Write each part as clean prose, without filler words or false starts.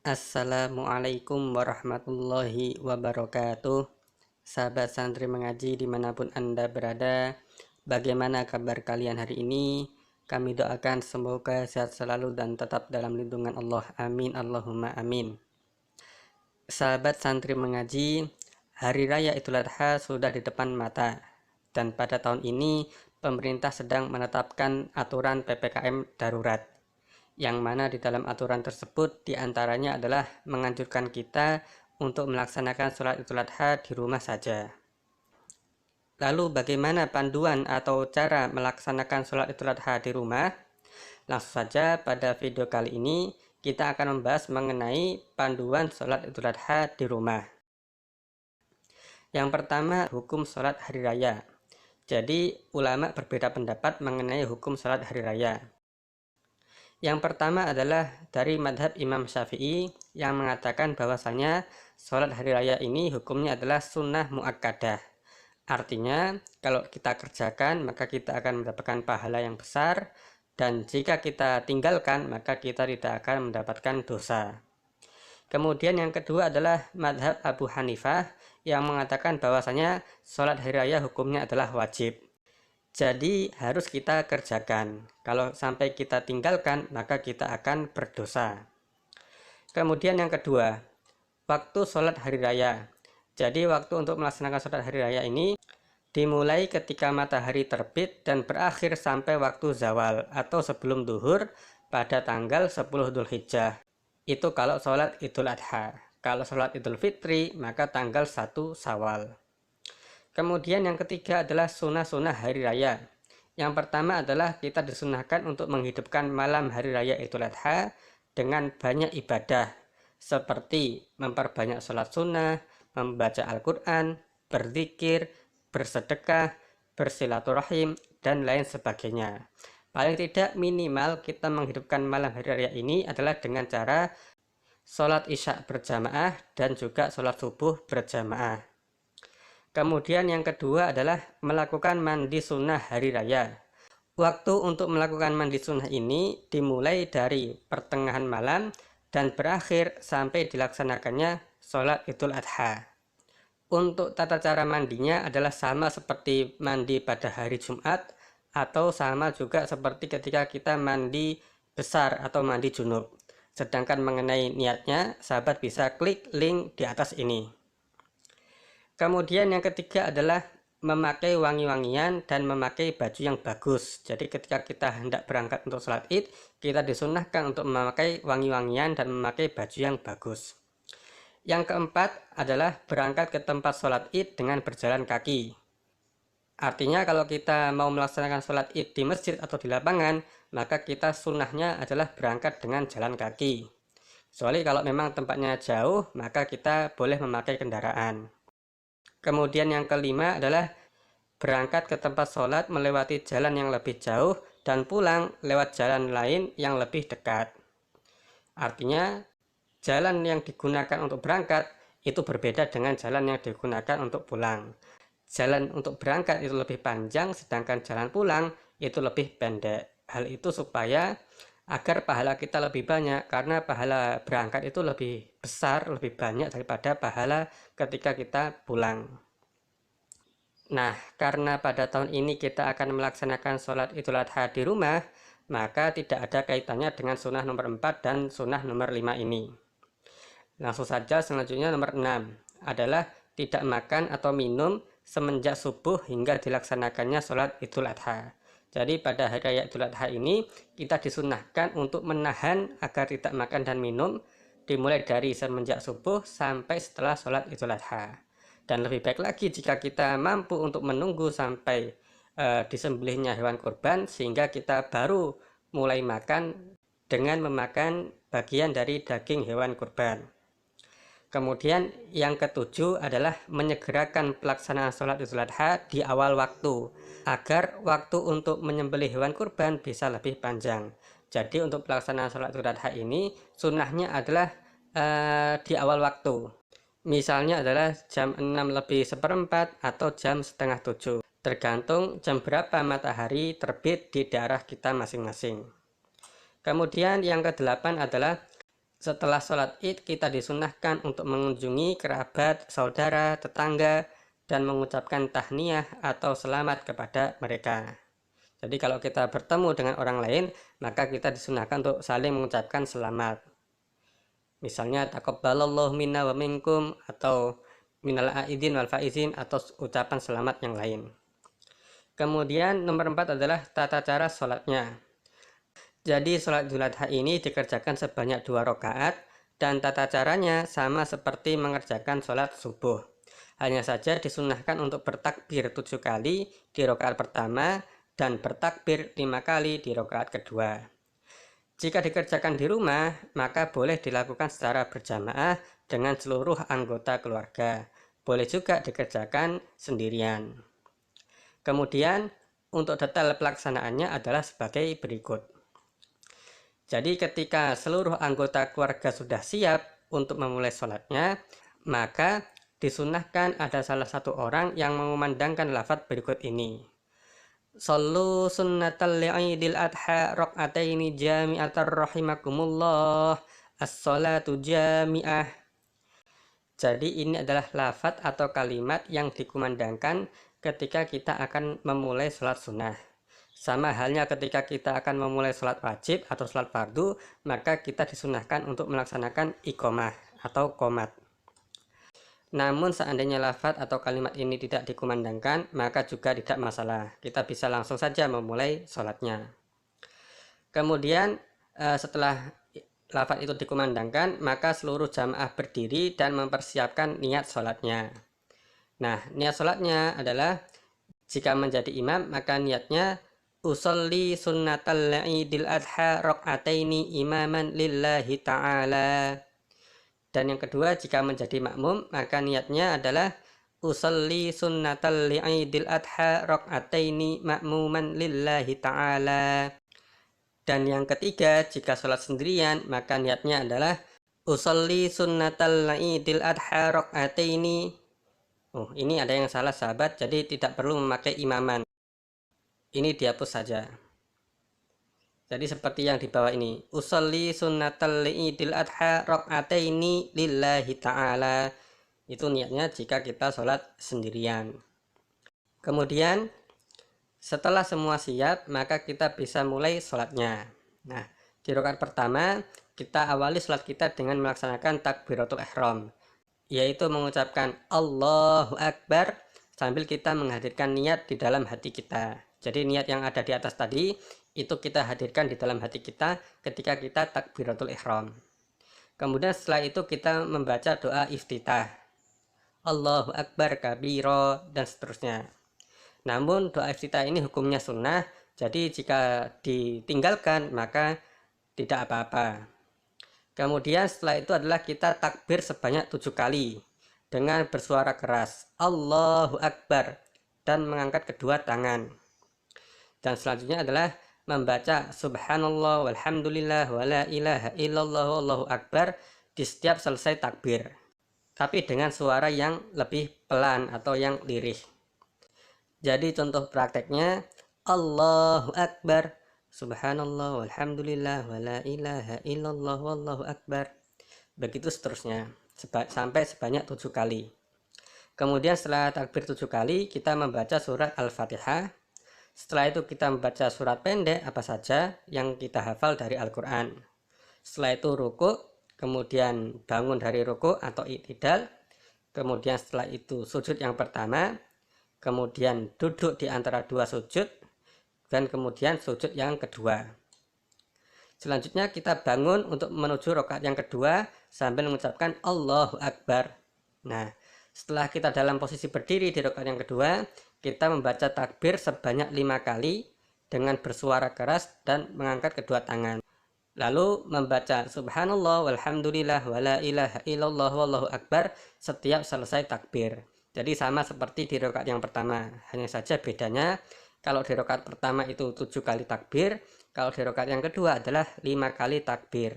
Assalamualaikum warahmatullahi wabarakatuh. Sahabat santri mengaji dimanapun Anda berada, bagaimana kabar kalian hari ini? Kami doakan semoga sehat selalu dan tetap dalam lindungan Allah. Amin Allahumma amin. Sahabat santri mengaji, Hari Raya Idul Adha sudah di depan mata. Dan pada tahun ini, pemerintah sedang menetapkan aturan PPKM darurat, yang mana di dalam aturan tersebut diantaranya adalah menganjurkan kita untuk melaksanakan sholat Idul Adha di rumah saja. Lalu bagaimana panduan atau cara melaksanakan sholat Idul Adha di rumah? Langsung saja pada video kali ini kita akan membahas mengenai panduan sholat Idul Adha di rumah. Yang pertama, hukum sholat hari raya. Jadi ulama berbeda pendapat mengenai hukum sholat hari raya. Yang pertama adalah dari madhab Imam Syafi'i yang mengatakan bahwasanya sholat hari raya ini hukumnya adalah sunnah muakkadah. Artinya kalau kita kerjakan maka kita akan mendapatkan pahala yang besar, dan jika kita tinggalkan maka kita tidak akan mendapatkan dosa. Kemudian yang kedua adalah madhab Abu Hanifah yang mengatakan bahwasanya sholat hari raya hukumnya adalah wajib. Jadi harus kita kerjakan. Kalau sampai kita tinggalkan, maka kita akan berdosa. Kemudian yang kedua, waktu sholat hari raya. Jadi waktu untuk melaksanakan sholat hari raya ini dimulai ketika matahari terbit dan berakhir sampai waktu zawal atau sebelum duhur pada tanggal 10 Dzulhijjah. Itu kalau sholat Idul Adha. Kalau sholat Idul Fitri, maka tanggal 1 Syawal. Kemudian yang ketiga adalah sunnah-sunnah hari raya. Yang pertama adalah kita disunahkan untuk menghidupkan malam hari raya Idul Adha dengan banyak ibadah, seperti memperbanyak sholat sunnah, membaca Al-Quran, berzikir, bersedekah, bersilaturahim, dan lain sebagainya. Paling tidak minimal kita menghidupkan malam hari raya ini adalah dengan cara sholat isya berjamaah dan juga sholat subuh berjamaah. Kemudian yang kedua adalah melakukan mandi sunnah hari raya. Waktu untuk melakukan mandi sunnah ini dimulai dari pertengahan malam dan berakhir sampai dilaksanakannya sholat Idul Adha. Untuk tata cara mandinya adalah sama seperti mandi pada hari Jumat, atau sama juga seperti ketika kita mandi besar atau mandi junub. Sedangkan mengenai niatnya, sahabat bisa klik link di atas ini. Kemudian yang ketiga adalah memakai wangi-wangian dan memakai baju yang bagus. Jadi ketika kita hendak berangkat untuk sholat id, kita disunahkan untuk memakai wangi-wangian dan memakai baju yang bagus. Yang keempat adalah berangkat ke tempat sholat id dengan berjalan kaki. Artinya kalau kita mau melaksanakan sholat id di masjid atau di lapangan, maka kita sunnahnya adalah berangkat dengan jalan kaki. Kecuali kalau memang tempatnya jauh, maka kita boleh memakai kendaraan. Kemudian yang kelima adalah berangkat ke tempat sholat melewati jalan yang lebih jauh dan pulang lewat jalan lain yang lebih dekat. Artinya jalan yang digunakan untuk berangkat itu berbeda dengan jalan yang digunakan untuk pulang. Jalan untuk berangkat itu lebih panjang, sedangkan jalan pulang itu lebih pendek. Hal itu supaya agar pahala kita lebih banyak, karena pahala berangkat itu lebih besar, lebih banyak daripada pahala ketika kita pulang. Nah, karena pada tahun ini kita akan melaksanakan sholat Idul Adha di rumah, maka tidak ada kaitannya dengan sunnah nomor 4 dan sunnah nomor 5 ini. Langsung saja selanjutnya nomor 6 adalah tidak makan atau minum semenjak subuh hingga dilaksanakannya sholat Idul Adha. Jadi pada hari raya Idul Adha ini kita disunahkan untuk menahan agar tidak makan dan minum dimulai dari semenjak subuh sampai setelah sholat Idul Adha. Dan lebih baik lagi jika kita mampu untuk menunggu sampai disembelihnya hewan kurban sehingga kita baru mulai makan dengan memakan bagian dari daging hewan kurban. Kemudian yang ketujuh adalah menyegerakan pelaksanaan sholat Idul Adha di awal waktu, agar waktu untuk menyembelih hewan kurban bisa lebih panjang. Jadi untuk pelaksanaan sholat Idul Adha ini sunnahnya adalah di awal waktu. Misalnya adalah jam 6 lebih seperempat atau jam setengah 7. Tergantung jam berapa matahari terbit di daerah kita masing-masing. Kemudian yang kedelapan adalah Setelah sholat id, kita disunahkan untuk mengunjungi kerabat, saudara, tetangga, dan mengucapkan tahniyah atau selamat kepada mereka. Jadi kalau kita bertemu dengan orang lain, maka kita disunahkan untuk saling mengucapkan selamat. Misalnya taqabbalallahu minna wa minkum, atau minal aidin wal faizin, atau ucapan selamat yang lain. Kemudian nomor 4 adalah tata cara sholatnya. Jadi sholat Idul Adha ini dikerjakan sebanyak 2 rakaat dan tata caranya sama seperti mengerjakan sholat subuh. Hanya saja disunahkan untuk bertakbir 7 kali di rakaat pertama dan bertakbir 5 kali di rakaat kedua. Jika dikerjakan di rumah, maka boleh dilakukan secara berjamaah dengan seluruh anggota keluarga. Boleh juga dikerjakan sendirian. Kemudian untuk detail pelaksanaannya adalah sebagai berikut. Jadi ketika seluruh anggota keluarga sudah siap untuk memulai sholatnya, maka disunahkan ada salah satu orang yang mengumandangkan lafadz berikut ini. Sallu sunnatal li'idil adha raq'ataini jami'atar rahimakumullah, as-salatu jami'ah. Jadi ini adalah lafadz atau kalimat yang dikumandangkan ketika kita akan memulai sholat sunnah. Sama halnya ketika kita akan memulai sholat wajib atau sholat fardu, maka kita disunahkan untuk melaksanakan iqomah atau qomat. Namun seandainya lafadz atau kalimat ini tidak dikumandangkan, maka juga tidak masalah. Kita bisa langsung saja memulai sholatnya. Kemudian setelah lafadz itu dikumandangkan, maka seluruh jamaah berdiri dan mempersiapkan niat sholatnya. Nah, niat sholatnya adalah jika menjadi imam, maka niatnya usolli sunnatal idil adha raq'ataini imaman lillahi ta'ala. Dan yang kedua, jika menjadi makmum, maka niatnya adalah usolli sunnatal idil adha raq'ataini ma'muman lillahi ta'ala. Dan yang ketiga, jika sholat sendirian, maka niatnya adalah usolli sunnatal idil adha raq'ataini. Ini ada yang salah sahabat, jadi tidak perlu memakai imaman. Ini dihapus saja. Jadi seperti yang di bawah ini. Usolli sunnatal idil adha raq'ataini lillahi ta'ala. Itu niatnya jika kita sholat sendirian. Kemudian setelah semua siap, maka kita bisa mulai sholatnya. Nah, di rakaat pertama kita awali sholat kita dengan melaksanakan takbiratul ihram, yaitu mengucapkan Allahu Akbar sambil kita menghadirkan niat di dalam hati kita. Jadi niat yang ada di atas tadi itu kita hadirkan di dalam hati kita ketika kita takbiratul ihram. Kemudian setelah itu kita membaca doa iftitah, Allahu Akbar kabiro, dan seterusnya. Namun doa iftitah ini hukumnya sunnah, jadi jika ditinggalkan maka tidak apa-apa. Kemudian setelah itu adalah kita takbir sebanyak 7 kali dengan bersuara keras Allahu Akbar dan mengangkat kedua tangan. Dan selanjutnya adalah membaca subhanallah walhamdulillah wala ilaha illallah wallahu akbar di setiap selesai takbir, tapi dengan suara yang lebih pelan atau yang lirih. Jadi contoh prakteknya Allahu Akbar, subhanallah walhamdulillah wala ilaha illallah wallahu akbar. Begitu seterusnya sampai sebanyak 7 kali. Kemudian setelah takbir 7 kali kita membaca surat Al-Fatihah. Setelah itu kita membaca surat pendek apa saja yang kita hafal dari Al-Quran. Setelah itu ruku, kemudian bangun dari ruku atau i'tidal. Kemudian setelah itu sujud yang pertama, kemudian duduk di antara dua sujud, dan kemudian sujud yang kedua. Selanjutnya kita bangun untuk menuju rakaat yang kedua sambil mengucapkan Allahu Akbar. Nah, setelah kita dalam posisi berdiri di rakaat yang kedua, kita membaca takbir sebanyak 5 kali dengan bersuara keras dan mengangkat kedua tangan. Lalu membaca subhanallah walhamdulillah wala ilaha illallah wallahu akbar setiap selesai takbir. Jadi sama seperti di rakaat yang pertama, hanya saja bedanya kalau di rakaat pertama itu 7 kali takbir, kalau di rakaat yang kedua adalah 5 kali takbir.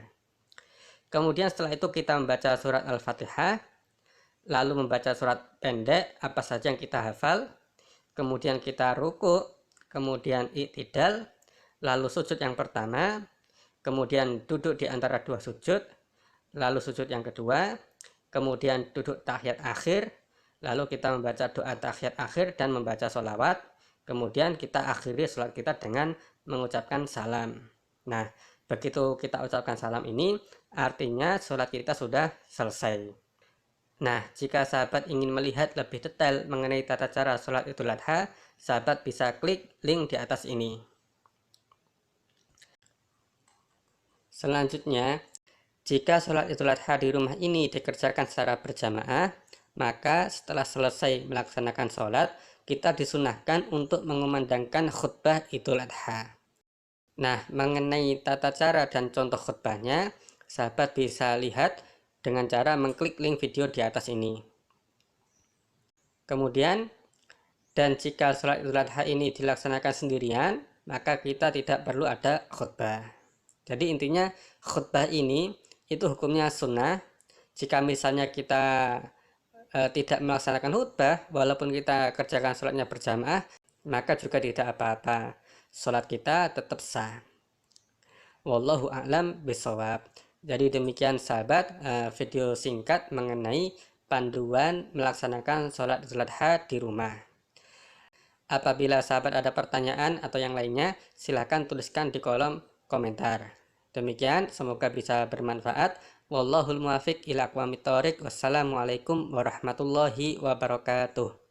Kemudian setelah itu kita membaca surat Al-Fatihah, lalu membaca surat pendek apa saja yang kita hafal, kemudian kita ruku, kemudian i'tidal, lalu sujud yang pertama, kemudian duduk di antara dua sujud, lalu sujud yang kedua, kemudian duduk tahiyat akhir, lalu kita membaca doa tahiyat akhir dan membaca sholawat, kemudian kita akhiri sholat kita dengan mengucapkan salam. Nah, begitu kita ucapkan salam ini, artinya sholat kita sudah selesai. Nah, jika sahabat ingin melihat lebih detail mengenai tata cara sholat Idul Adha, sahabat bisa klik link di atas ini. Selanjutnya, jika sholat Idul Adha di rumah ini dikerjakan secara berjamaah, maka setelah selesai melaksanakan sholat, kita disunahkan untuk mengumandangkan khutbah Idul Adha. Nah, mengenai tata cara dan contoh khutbahnya, sahabat bisa lihat dengan cara mengklik link video di atas ini. Kemudian, dan jika sholat Idul Adha ini dilaksanakan sendirian, maka kita tidak perlu ada khutbah. Jadi intinya khutbah ini itu hukumnya sunnah. Jika misalnya kita tidak melaksanakan khutbah, walaupun kita kerjakan sholatnya berjamaah, maka juga tidak apa-apa. Sholat kita tetap sah. Wallahu a'lam bishawab. Jadi demikian sahabat video singkat mengenai panduan melaksanakan sholat Idul Adha di rumah. Apabila sahabat ada pertanyaan atau yang lainnya, silahkan tuliskan di kolom komentar. Demikian, semoga bisa bermanfaat. Wallahul muwafiq ila aqwamit thoriq. Wassalamualaikum warahmatullahi wabarakatuh.